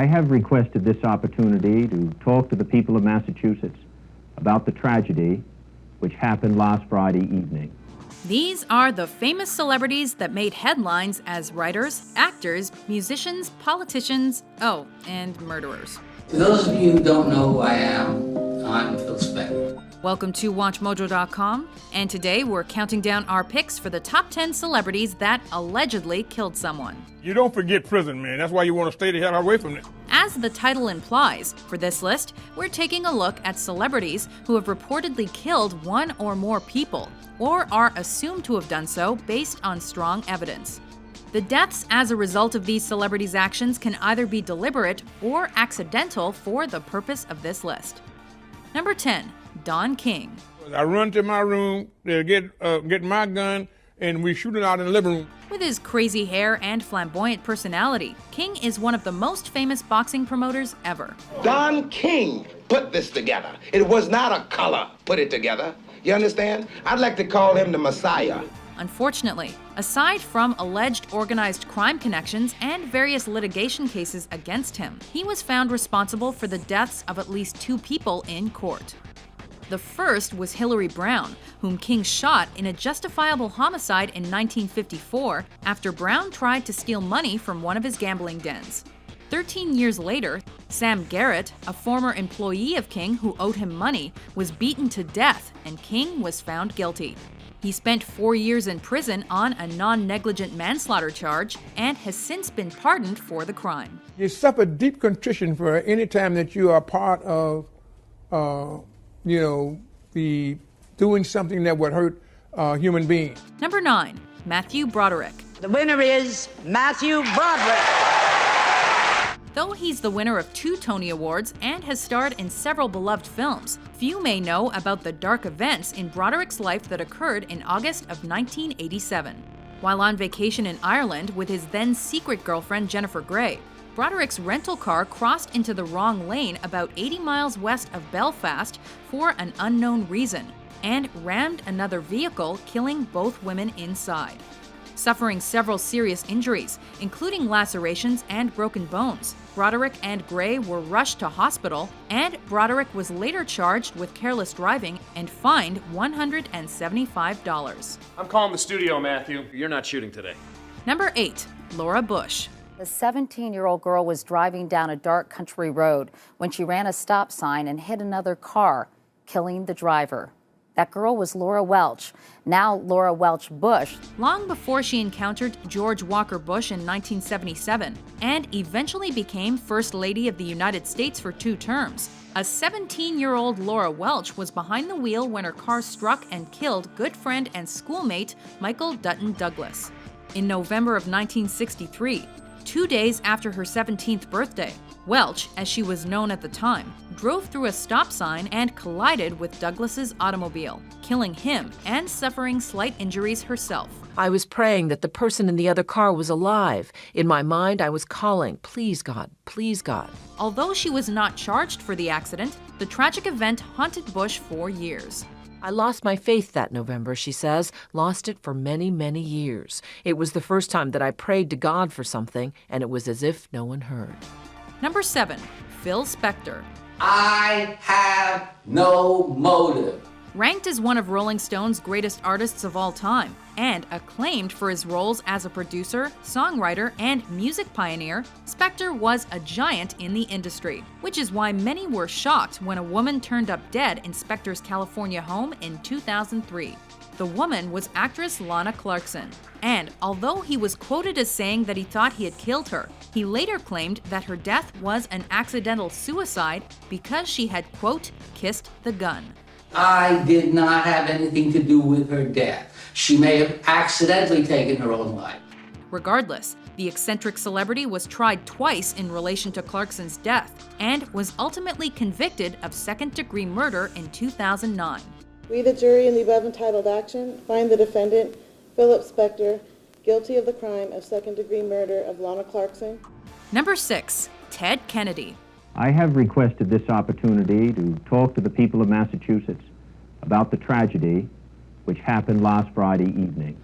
I have requested this opportunity to talk to the people of Massachusetts about the tragedy which happened last Friday evening. These are the famous celebrities that made headlines as writers, actors, musicians, politicians, and murderers. For those of you who don't know who I am, I'm Phil Spector. Welcome to WatchMojo.com, and today we're counting down our picks for the top 10 celebrities that allegedly killed someone. You don't forget prison, man. That's why you want to stay the hell away from it. As the title implies, for this list, we're taking a look at celebrities who have reportedly killed one or more people, or are assumed to have done so based on strong evidence. The deaths as a result of these celebrities' actions can either be deliberate or accidental for the purpose of this list. Number 10. Don King. I run to my room to get my gun, and we shoot it out in the living room. With his crazy hair and flamboyant personality, King is one of the most famous boxing promoters ever. Don King put this together. It was not a color put it together. You understand? I'd like to call him the Messiah. Unfortunately, aside from alleged organized crime connections and various litigation cases against him, he was found responsible for the deaths of at least 2 people in court. The first was Hillary Brown, whom King shot in a justifiable homicide in 1954 after Brown tried to steal money from one of his gambling dens. 13 years later, Sam Garrett, a former employee of King who owed him money, was beaten to death and King was found guilty. He spent 4 years in prison on a non-negligent manslaughter charge and has since been pardoned for the crime. You suffer deep contrition for any time that you are part of the doing something that would hurt a human being. Number 9. Matthew Broderick. The winner is Matthew Broderick. Though he's the winner of 2 Tony Awards and has starred in several beloved films, few may know about the dark events in Broderick's life that occurred in August of 1987. While on vacation in Ireland with his then-secret girlfriend Jennifer Grey, Broderick's rental car crossed into the wrong lane about 80 miles west of Belfast for an unknown reason and rammed another vehicle, killing both women inside. Suffering several serious injuries, including lacerations and broken bones, Broderick and Grey were rushed to hospital, and Broderick was later charged with careless driving and fined $175. I'm calling the studio, Matthew. You're not shooting today. Number 8. Laura Bush. A 17-year-old girl was driving down a dark country road when she ran a stop sign and hit another car, killing the driver. That girl was Laura Welch, now Laura Welch Bush. Long before she encountered George Walker Bush in 1977 and eventually became First Lady of the United States for 2 terms, a 17-year-old Laura Welch was behind the wheel when her car struck and killed good friend and schoolmate Michael Dutton Douglas. In November of 1963, 2 days after her 17th birthday, Welch, as she was known at the time, drove through a stop sign and collided with Douglas's automobile, killing him and suffering slight injuries herself. I was praying that the person in the other car was alive. In my mind, I was calling, "Please God, please God." Although she was not charged for the accident, the tragic event haunted Bush for years. I lost my faith that November, she says, lost it for many, many years. It was the first time that I prayed to God for something, and it was as if no one heard. Number 7. Phil Spector. I have no motive. Ranked as one of Rolling Stone's greatest artists of all time, and acclaimed for his roles as a producer, songwriter, and music pioneer, Spector was a giant in the industry, which is why many were shocked when a woman turned up dead in Spector's California home in 2003. The woman was actress Lana Clarkson, and although he was quoted as saying that he thought he had killed her, he later claimed that her death was an accidental suicide because she had, quote, kissed the gun. I did not have anything to do with her death. She may have accidentally taken her own life. Regardless, the eccentric celebrity was tried twice in relation to Clarkson's death and was ultimately convicted of second-degree murder in 2009. We, the jury in the above entitled action, find the defendant, Philip Spector, guilty of the crime of second-degree murder of Lana Clarkson. Number 6. Ted Kennedy. I have requested this opportunity to talk to the people of Massachusetts about the tragedy which happened last Friday evening.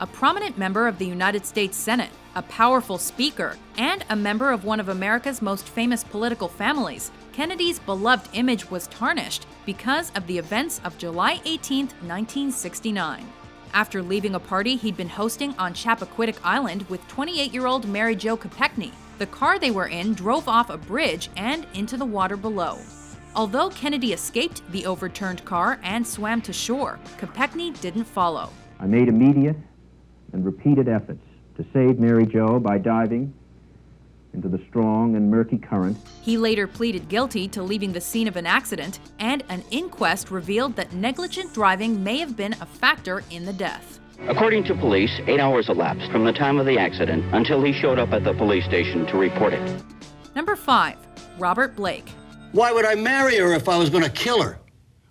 A prominent member of the United States Senate, a powerful speaker, and a member of one of America's most famous political families, Kennedy's beloved image was tarnished because of the events of July 18, 1969. After leaving a party he'd been hosting on Chappaquiddick Island with 28-year-old Mary Jo Kopechne, the car they were in drove off a bridge and into the water below. Although Kennedy escaped the overturned car and swam to shore, Kopechne didn't follow. I made immediate and repeated efforts to save Mary Jo by diving into the strong and murky current. He later pleaded guilty to leaving the scene of an accident, and an inquest revealed that negligent driving may have been a factor in the death. According to police, 8 hours elapsed from the time of the accident until he showed up at the police station to report it. Number 5. Robert Blake. Why would I marry her if I was going to kill her?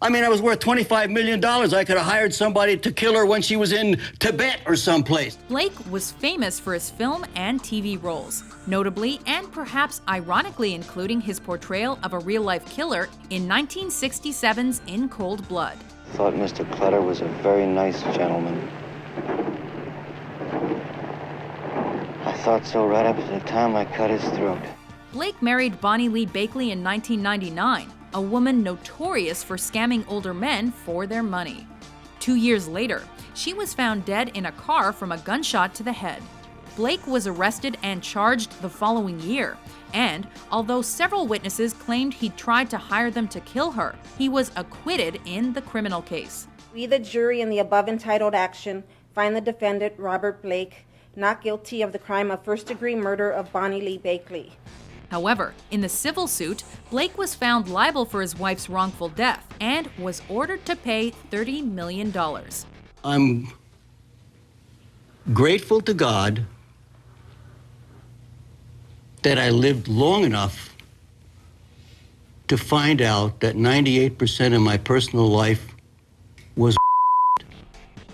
I mean, I was worth $25 million. I could have hired somebody to kill her when she was in Tibet or someplace. Blake was famous for his film and TV roles, notably and perhaps ironically including his portrayal of a real-life killer in 1967's In Cold Blood. I thought Mr. Clutter was a very nice gentleman. I thought so right up to the time I cut his throat. Blake married Bonnie Lee Bakley in 1999, a woman notorious for scamming older men for their money. 2 years later, she was found dead in a car from a gunshot to the head. Blake was arrested and charged the following year, and although several witnesses claimed he'd tried to hire them to kill her, he was acquitted in the criminal case. We, the jury in the above entitled action, find the defendant, Robert Blake, not guilty of the crime of first-degree murder of Bonnie Lee Bakley. However, in the civil suit, Blake was found liable for his wife's wrongful death and was ordered to pay $30 million. I'm grateful to God that I lived long enough to find out that 98% of my personal life was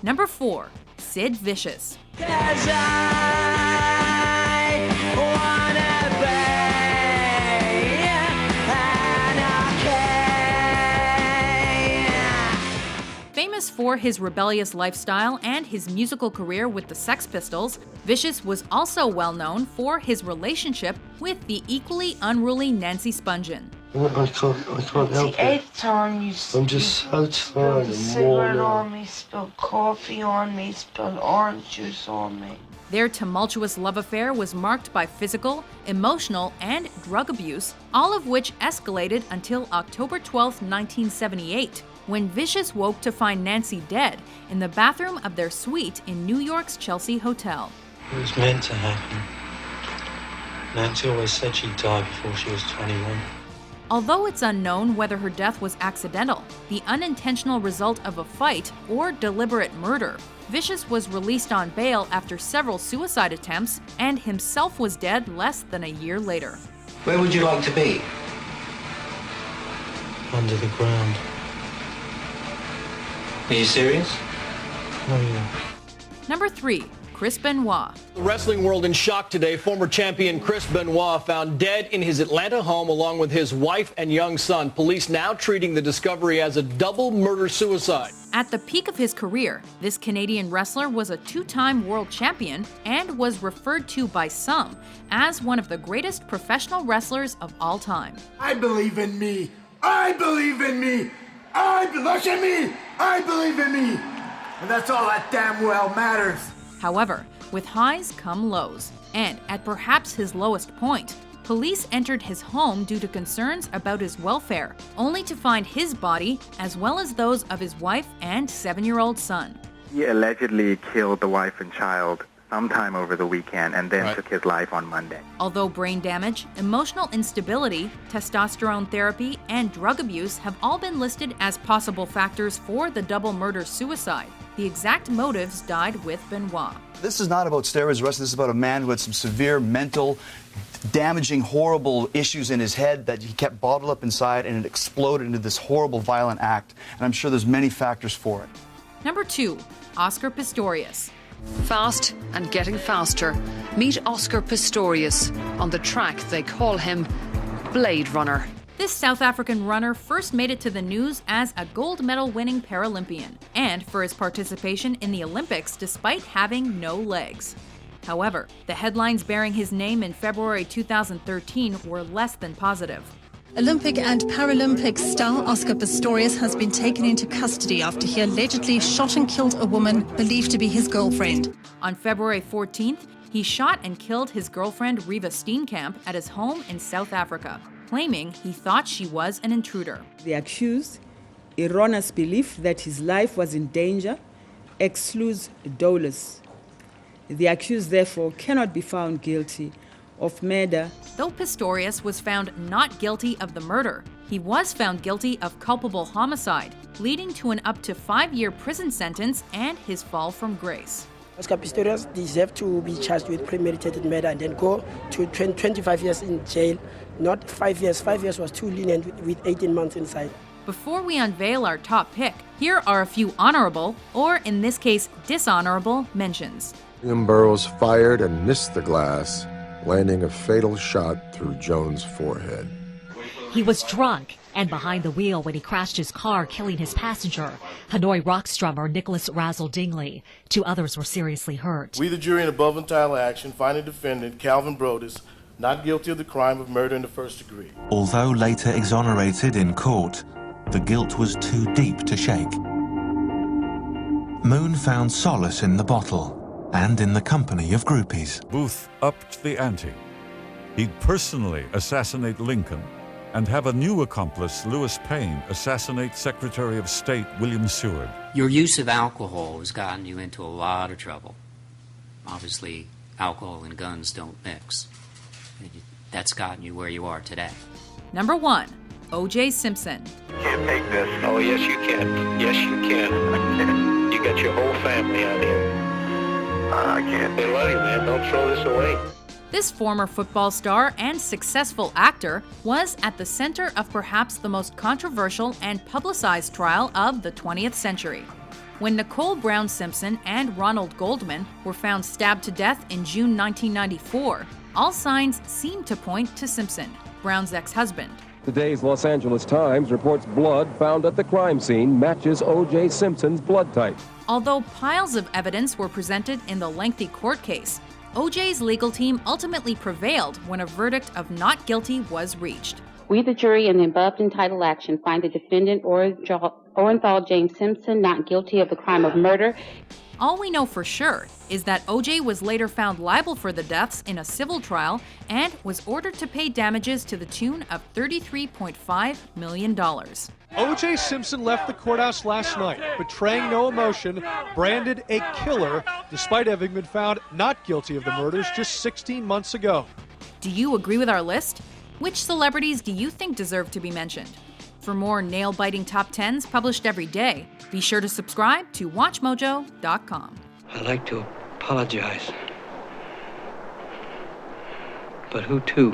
Number 4. Sid Vicious. Famous for his rebellious lifestyle and his musical career with the Sex Pistols, Vicious was also well known for his relationship with the equally unruly Nancy Spungen. I can't help it. The 8th time you I'm just so tired spilled a and cigarette worn on me, spilled coffee on me, spilled orange juice on me. Their tumultuous love affair was marked by physical, emotional, and drug abuse, all of which escalated until October 12, 1978, when Vicious woke to find Nancy dead in the bathroom of their suite in New York's Chelsea Hotel. It was meant to happen. Nancy always said she'd die before she was 21. Although it's unknown whether her death was accidental, the unintentional result of a fight, or deliberate murder, Vicious was released on bail after several suicide attempts and himself was dead less than a year later. Where would you like to be? Under the ground. Are you serious? Oh, yeah. Number 3. Chris Benoit. The wrestling world in shock today. Former champion Chris Benoit found dead in his Atlanta home along with his wife and young son. Police now treating the discovery as a double murder-suicide. At the peak of his career, this Canadian wrestler was a 2-time world champion and was referred to by some as one of the greatest professional wrestlers of all time. I believe in me. I believe in me. Look at me. I believe in me. And that's all that damn well matters. However, with highs come lows, and at perhaps his lowest point, police entered his home due to concerns about his welfare, only to find his body, as well as those of his wife and 7-year-old son. He allegedly killed the wife and child sometime over the weekend and then took his life on Monday. Although brain damage, emotional instability, testosterone therapy, and drug abuse have all been listed as possible factors for the double murder-suicide, the exact motives died with Benoit. This is not about steroids arrest. This is about a man who had some severe mental, damaging, horrible issues in his head that he kept bottled up inside, and it exploded into this horrible, violent act. And I'm sure there's many factors for it. Number 2. Oscar Pistorius. Fast and getting faster. Meet Oscar Pistorius. On the track, they call him Blade Runner. This South African runner first made it to the news as a gold medal-winning Paralympian, and for his participation in the Olympics despite having no legs. However, the headlines bearing his name in February 2013 were less than positive. Olympic and Paralympic star Oscar Pistorius has been taken into custody after he allegedly shot and killed a woman believed to be his girlfriend. On February 14th, he shot and killed his girlfriend Riva Steenkamp at his home in South Africa, claiming he thought she was an intruder. The accused, erroneous belief that his life was in danger, excludes dolus. The accused therefore cannot be found guilty of murder. Though Pistorius was found not guilty of the murder, he was found guilty of culpable homicide, leading to an up to 5-year prison sentence and his fall from grace. Oscar Pistorius deserved to be charged with premeditated murder and then go to 25 years in jail, not 5 years. 5 years was too lenient with 18 months inside. Before we unveil our top pick, here are a few honorable, or in this case, dishonorable, mentions. William Burroughs fired and missed the glass, landing a fatal shot through Jones' forehead. He was drunk and behind the wheel when he crashed his car, killing his passenger, Hanoi rock drummer Nicholas Razzle Dingley. 2 others were seriously hurt. We, the jury in above entitled action, find the defendant, Calvin Broderick, not guilty of the crime of murder in the first degree. Although later exonerated in court, the guilt was too deep to shake. Moon found solace in the bottle and in the company of groupies. Booth upped the ante. He'd personally assassinate Lincoln and have a new accomplice, Lewis Payne, assassinate Secretary of State William Seward. Your use of alcohol has gotten you into a lot of trouble. Obviously, alcohol and guns don't mix. That's gotten you where you are today. Number 1, O.J. Simpson. Can't take this. Oh, yes, you can. Yes, you can. You got your whole family out here. I can't. They love you, man. Don't throw this away. This former football star and successful actor was at the center of perhaps the most controversial and publicized trial of the 20th century. When Nicole Brown Simpson and Ronald Goldman were found stabbed to death in June 1994, all signs seemed to point to Simpson, Brown's ex-husband. Today's Los Angeles Times reports blood found at the crime scene matches O.J. Simpson's blood type. Although piles of evidence were presented in the lengthy court case, O.J.'s legal team ultimately prevailed when a verdict of not guilty was reached. We, the jury, in the above entitled action, find the defendant, Orenthal James Simpson, not guilty of the crime of murder. All we know for sure is that O.J. was later found liable for the deaths in a civil trial and was ordered to pay damages to the tune of $33.5 million. O.J. Simpson left the courthouse last night, betraying no emotion, branded a killer, despite having been found not guilty of the murders just 16 months ago. Do you agree with our list? Which celebrities do you think deserve to be mentioned? For more nail-biting top 10s published every day, be sure to subscribe to WatchMojo.com. I'd like to apologize. But who to?